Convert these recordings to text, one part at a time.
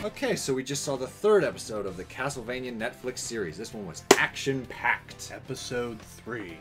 Okay, so we just saw the third episode of the Castlevania Netflix series. This one was action-packed. Episode 3.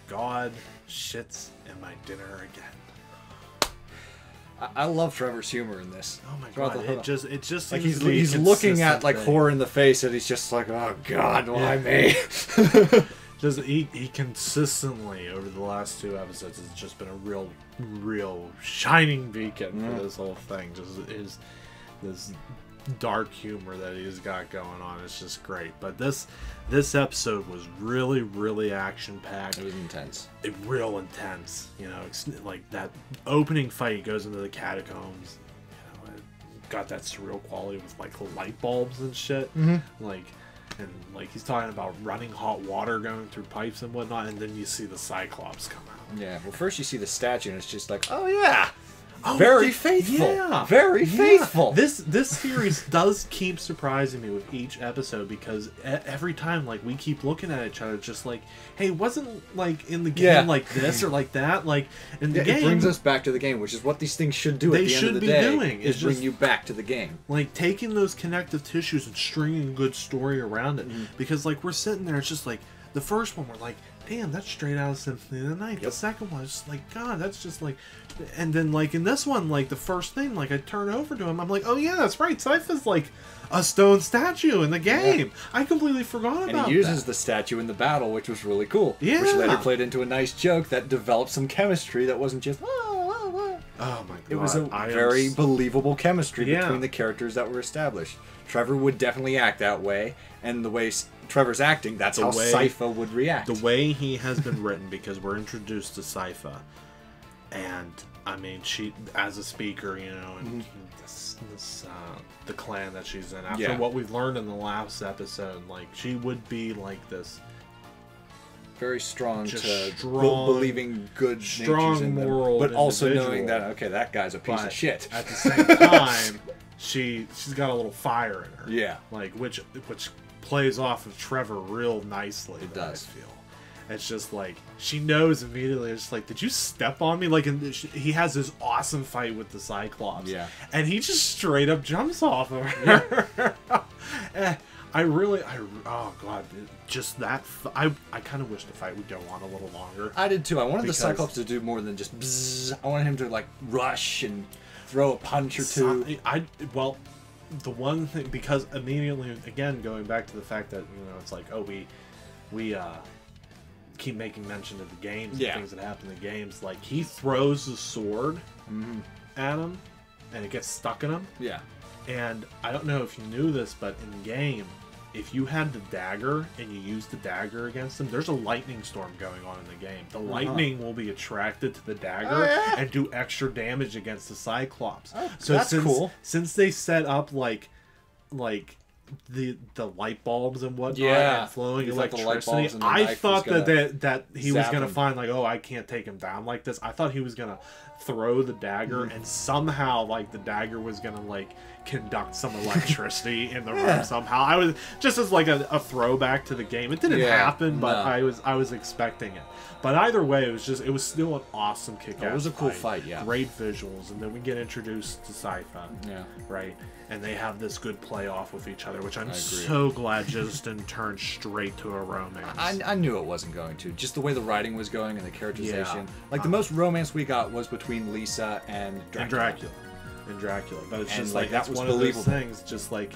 God shits in my dinner again. I love Trevor's humor in this. Oh my god! It just like seems he's looking at like horror in the face, and he's just like, "Oh God, why me?" Just he consistently over the last 2 episodes has just been a real shining beacon for this whole thing. Just is this dark humor that he's got going on. It's just great. But this episode was really action packed. It was intense. Real intense. You know, it's like that opening fight goes into the catacombs. You know, it got that surreal quality with like light bulbs and shit. Like he's talking about running hot water going through pipes and whatnot, and then you see the Cyclops come out. Yeah. Well, first you see the statue, and it's just like, oh yeah. Very faithful. Yeah. Very faithful. This series does keep surprising me with each episode, because every time like we keep looking at each other just like, hey, wasn't like in the game like this or like that, like in the game. It brings us back to the game, which is what these things should do at the end of the day. Is bring you back to the game. Like taking those connective tissues and stringing a good story around it. Because like we're sitting there, it's just like the first one we're like, damn, that's straight out of Symphony of the Night. The second one is just like, God, that's just like... And then, like, in this one, like, the first thing, like, I turn over to him, I'm like, oh, yeah, that's right, Sypha's, like, a stone statue in the game. I completely forgot about that. And he uses the statue in the battle, which was really cool. Yeah. Which later played into a nice joke that developed some chemistry that wasn't just... Oh, my God. It was a very believable chemistry between the characters that were established. Trevor would definitely act that way, and the way Trevor's acting, that's how Sypha would react. The way he has been written, because we're introduced to Sypha, and I mean, she as a speaker, you know, and the clan that she's in. After what we've learned in the last episode, like she would be like this. Very strong, strong, believing good, strong moral, but also knowing that that guy's a piece of shit. At the same time, she's got a little fire in her. Yeah, like which plays off of Trevor real nicely. It does. I feel. It's just like she knows immediately. It's like, did you step on me? Like, he has this awesome fight with the Cyclops. Yeah, and he just straight up jumps off of her. Yeah. Oh god, just that. I kind of wish the fight would go on a little longer. I did too. I wanted the Cyclops to do more than just bzzz. I wanted him to like rush and throw a punch or two. Well, the one thing, because immediately again going back to the fact that it's like, oh, we keep making mention of the games and things that happen in the games. Like he throws the sword at him and it gets stuck in him. Yeah. And I don't know if you knew this, but in game, if you had the dagger and you used the dagger against them, there's a lightning storm going on in the game. The lightning will be attracted to the dagger and do extra damage against the Cyclops. Oh, so that's cool. Since they set up like the light bulbs and whatnot and flowing electricity, I thought that he was gonna find like, oh, I can't take him down like this. I thought he was gonna throw the dagger and somehow like the dagger was gonna like conduct some electricity in the room somehow. I was just as like a throwback to the game. It didn't happen, but I was expecting it. But either way, it was still an awesome kick-ass It was a cool fight, yeah. Great visuals, and then we get introduced to Sypha. Yeah. Right? And they have this good play off with each other, which I'm so glad just didn't turn straight to a romance. I knew it wasn't going to. Just the way the writing was going and the characterization. Like the most romance we got was between Lisa and Dracula. But it's just like that's one of those things, just like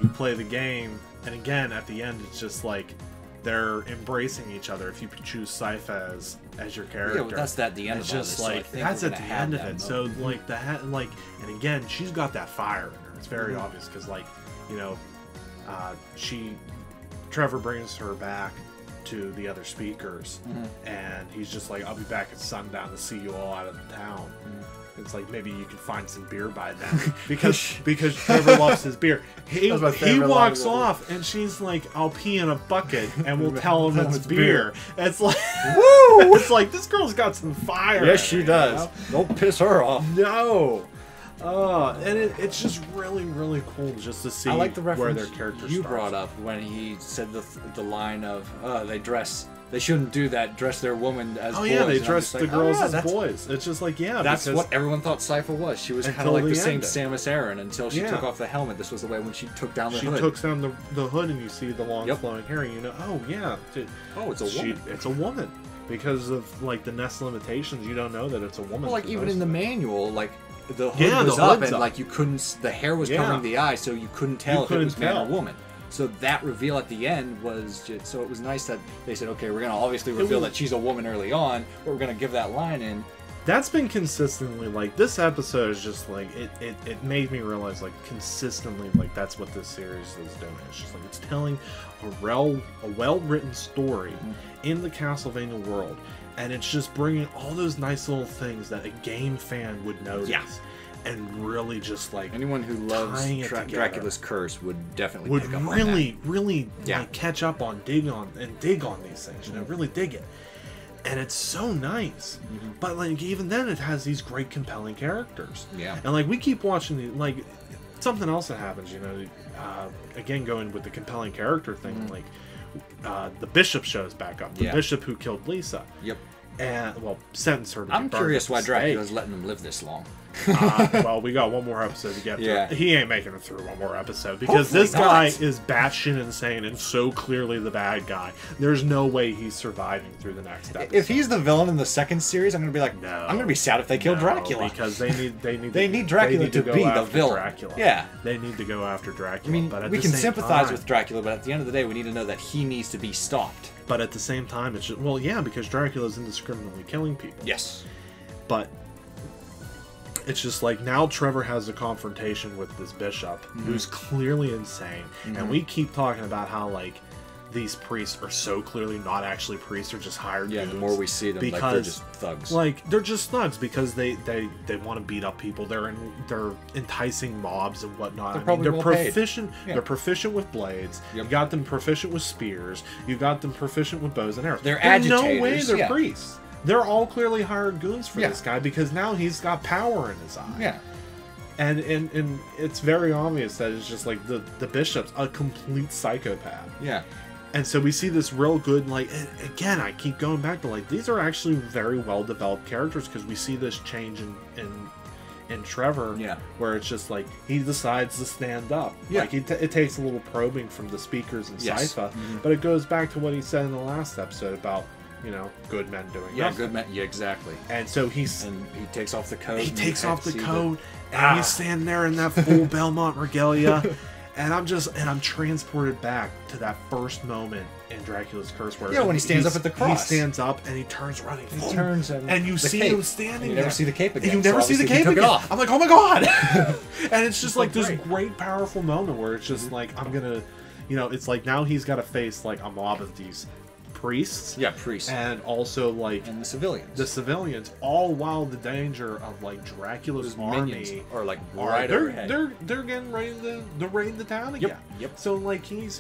you play the game, and again at the end it's just like they're embracing each other if you choose Sypha as your character. Yeah, well, that's at the end of just this, like so that's at the end of it. So like that, like, and again she's got that fire in her. It's very obvious because like Trevor brings her back to the other speakers, and he's just like, I'll be back at sundown to see you all out of the town. It's like maybe you can find some beer by then because Trevor loves his beer. He walks off and she's like, I'll pee in a bucket and we'll tell him it's beer. It's like, woo! It's like this girl's got some fire. Yes, she does. Don't piss her off. No. And it's just really cool just to see I like the reference where their characters you brought up when he said the line of they dress they shouldn't do that. Dress their woman as boys. Oh yeah, they dress the girls as boys. It's just like that's what everyone thought Sypha was. She was kind of like the same Samus Aran until she took off the helmet. This was the way when she took down the hood. She took down the hood, and you see the long flowing hair, and you know, oh yeah, it's a woman. It's a woman. Because of like the nest limitations, you don't know that it's a woman. Well, like even in the manual, like the hood was up, and like you couldn't. The hair was covering the eye, so you couldn't tell if it was man or woman. So that reveal at the end was just, so it was nice that they said, okay, we're gonna obviously reveal that she's a woman early on, but we're gonna give that line in. That's been consistently like this episode is just like it made me realize like consistently like that's what this series is doing. It's just like it's telling a well-written story in the Castlevania world, and it's just bringing all those nice little things that a game fan would notice, and really just like anyone who loves Dracula's Curse would definitely would pick up really on that. Like catch up on dig on these things, you know, really dig it. And it's so nice, but like even then, it has these great, compelling characters. Yeah, and like we keep watching like something else that happens. You know, again going with the compelling character thing, like the bishop shows back up. The bishop who killed Lisa. Yep. And well, sentenced her to. I'm curious why Dracula's letting him live this long. Well, we got one more episode to get through. He ain't making it through one more episode because this guy is batshit insane and so clearly the bad guy. There's no way he's surviving through the next episode. If he's the villain in the second series, I'm gonna be like, no. I'm gonna be sad if they kill Dracula because they need Dracula to be the villain. Dracula. Yeah, they need to go after Dracula. I mean, but we can sympathize with Dracula, but at the end of the day, we need to know that he needs to be stopped. But at the same time, it's just, because Dracula's indiscriminately killing people. Yes, but it's just like now Trevor has a confrontation with this bishop who's clearly insane, and we keep talking about how like these priests are so clearly not actually priests, or just hired goons. The more we see them, because, like, they're just thugs. Like they're just thugs because they want to beat up people. They're enticing mobs and whatnot. They're proficient. Yeah. They're proficient with blades. Yep. You got them proficient with spears. You got them proficient with bows and arrows. They're agitators. No way they're priests. They're all clearly hired goons for this guy because now he's got power in his eye. Yeah. And it's very obvious that it's just like the bishop's a complete psychopath. Yeah. And so we see this real good, like, again, I keep going back to, like, these are actually very well-developed characters because we see this change in Trevor, where it's just, like, he decides to stand up. Yeah. Like, it takes a little probing from the speakers in Sypha, but it goes back to what he said in the last episode about, you know, good men doing nothing. Good men, exactly. And so he takes off the coat. He takes off the coat, and he's standing there in that full Belmont regalia. And I'm transported back to that first moment in Dracula's Curse where when he stands up at the cross. He stands up and he turns running. He turns and you see him standing there. You never see the cape again. And you never see the cape again. I'm like, oh my god! And it's just like this great powerful moment where it's just like I'm gonna, you know, it's like now he's got to face like a mob of these priests. Yeah, priests. And also like the civilians. The civilians, all while the danger of like Dracula's army are like right overhead. They're getting ready to raid the town again. Yep. So like he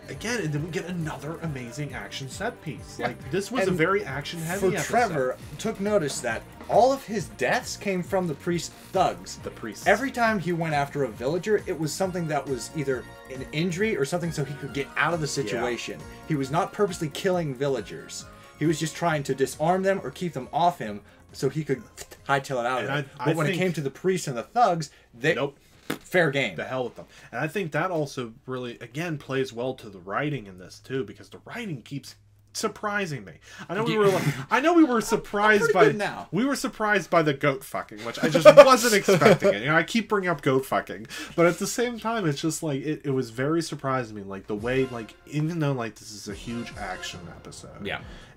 again, and then we get another amazing action set piece. Like this was a very action heavy episode. Trevor took notice that all of his deaths came from the priest thugs. The priests. Every time he went after a villager, it was something that was either an injury or something so he could get out of the situation. Yeah. He was not purposely killing villagers. He was just trying to disarm them or keep them off him so he could hightail it out of them. But when it came to the priests and the thugs, they... Nope. Fair game. The hell with them. And I think that also really, again, plays well to the writing in this, too, because the writing keeps surprising me. I know we were surprised by we were surprised by the goat fucking, which I just wasn't expecting it. You know, I keep bringing up goat fucking, but at the same time, it's just like it was very surprising me, like the way, like even though like this is a huge action episode,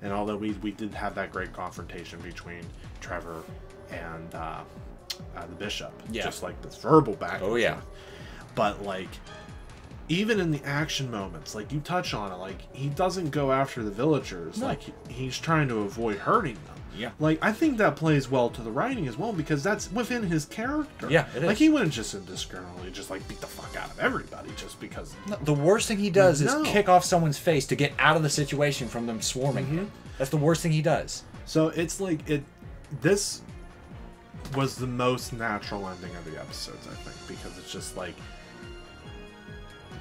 and although we did have that great confrontation between Trevor and the bishop, just like this verbal back. Oh yeah, but like. Even in the action moments, like you touch on it, like he doesn't go after the villagers, like he's trying to avoid hurting them. Yeah. Like I think that plays well to the writing as well because that's within his character. Yeah, it is. Like he wouldn't just indiscriminately just like beat the fuck out of everybody just because. No, the worst thing he does is kick off someone's face to get out of the situation from them swarming him. That's the worst thing he does. So it's like this was the most natural ending of the episodes, I think, because it's just like.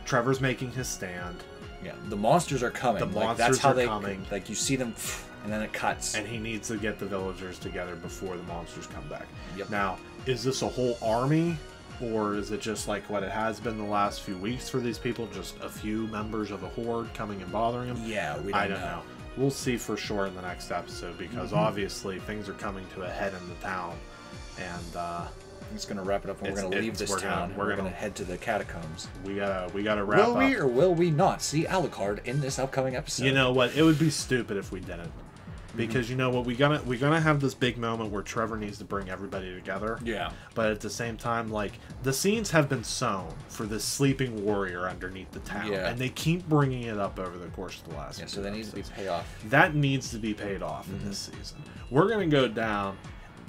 Trevor's making his stand. Yeah, the monsters are coming. The monsters are coming. Like you see them, and then it cuts. And he needs to get the villagers together before the monsters come back. Yep. Now, is this a whole army, or is it just like what it has been the last few weeks for these people? Just a few members of a horde coming and bothering them? Yeah, I don't know. We'll see for sure in the next episode, because obviously things are coming to a head in the town, and it's gonna wrap it up, and we're gonna leave this town. We're gonna head to the catacombs. We gotta wrap up. Will we or will we not see Alucard in this upcoming episode? You know what? It would be stupid if we didn't, because you know what? We're gonna have this big moment where Trevor needs to bring everybody together. Yeah. But at the same time, like, the scenes have been sown for this sleeping warrior underneath the town, and they keep bringing it up over the course of the last. Yeah. So that needs to be paid off. That needs to be paid off in this season. We're gonna go down.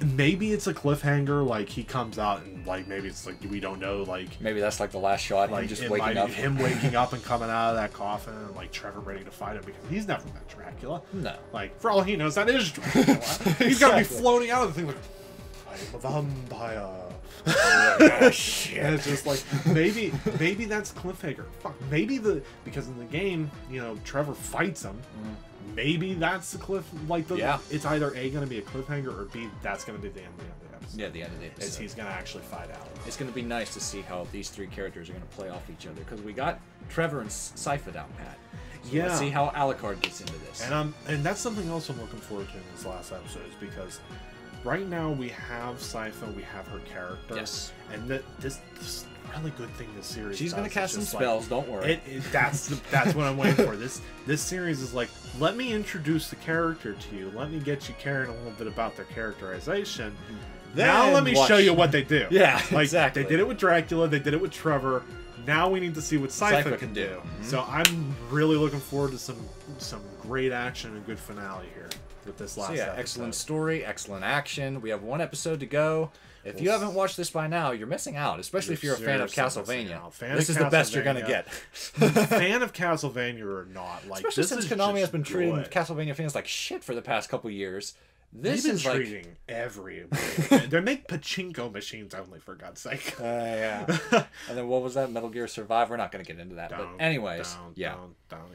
Maybe it's a cliffhanger, like he comes out and like maybe it's like we don't know, like maybe that's like the last shot, like him just waking up, him waking up and coming out of that coffin, and like Trevor ready to fight him because he's never met Dracula. No, like for all he knows, that is Dracula. He's got to be floating out of the thing like, I am a vampire. Oh, shit. And it's just like maybe that's cliffhanger. Fuck, maybe because in the game, you know, Trevor fights him. Maybe that's the cliff. Like it's either A going to be a cliffhanger or B that's going to be the end of the episode. Yeah, the end of the episode. Is he's going to actually fight out. It's going to be nice to see how these three characters are going to play off each other, because we got Trevor and Sypha down pat. So let's see how Alucard gets into this. And that's something else I'm looking forward to in this last episode, is because right now we have Sypha, we have her character. Yes. And this really good thing this series she's going to cast some spells, don't worry. That's what I'm waiting for. This series is like, let me introduce the character to you. Let me get you caring a little bit about their characterization. Now let me show you what they do. Yeah, like, exactly. They did it with Dracula. They did it with Trevor. Now we need to see what Sypha can do. So I'm really looking forward to some great action and good finale here with this last episode. Excellent story, excellent action. We have one episode to go. If you haven't watched this by now, you're missing out, especially if you're a fan of Castlevania. This is the best you're going to get. Fan of Castlevania or not, like, especially since Konami has been treating Castlevania fans like shit for the past couple years. This is treating every. They make pachinko machines only, for God's sake. Yeah. And then what was that? Metal Gear Survive. We're not going to get into that. But anyways, don't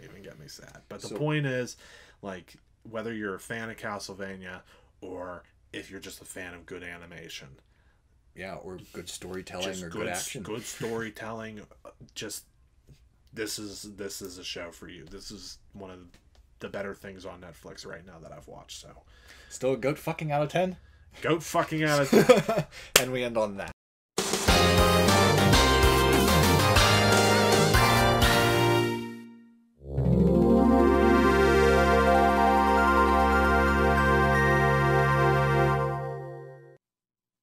even get me sad. But the point is, like, whether you're a fan of Castlevania or if you're just a fan of good animation. Yeah, or good storytelling or good action. Good storytelling. Just this is a show for you. This is one of the better things on Netflix right now that I've watched. So, still a goat fucking out of 10. Goat fucking out of 10. And we end on that.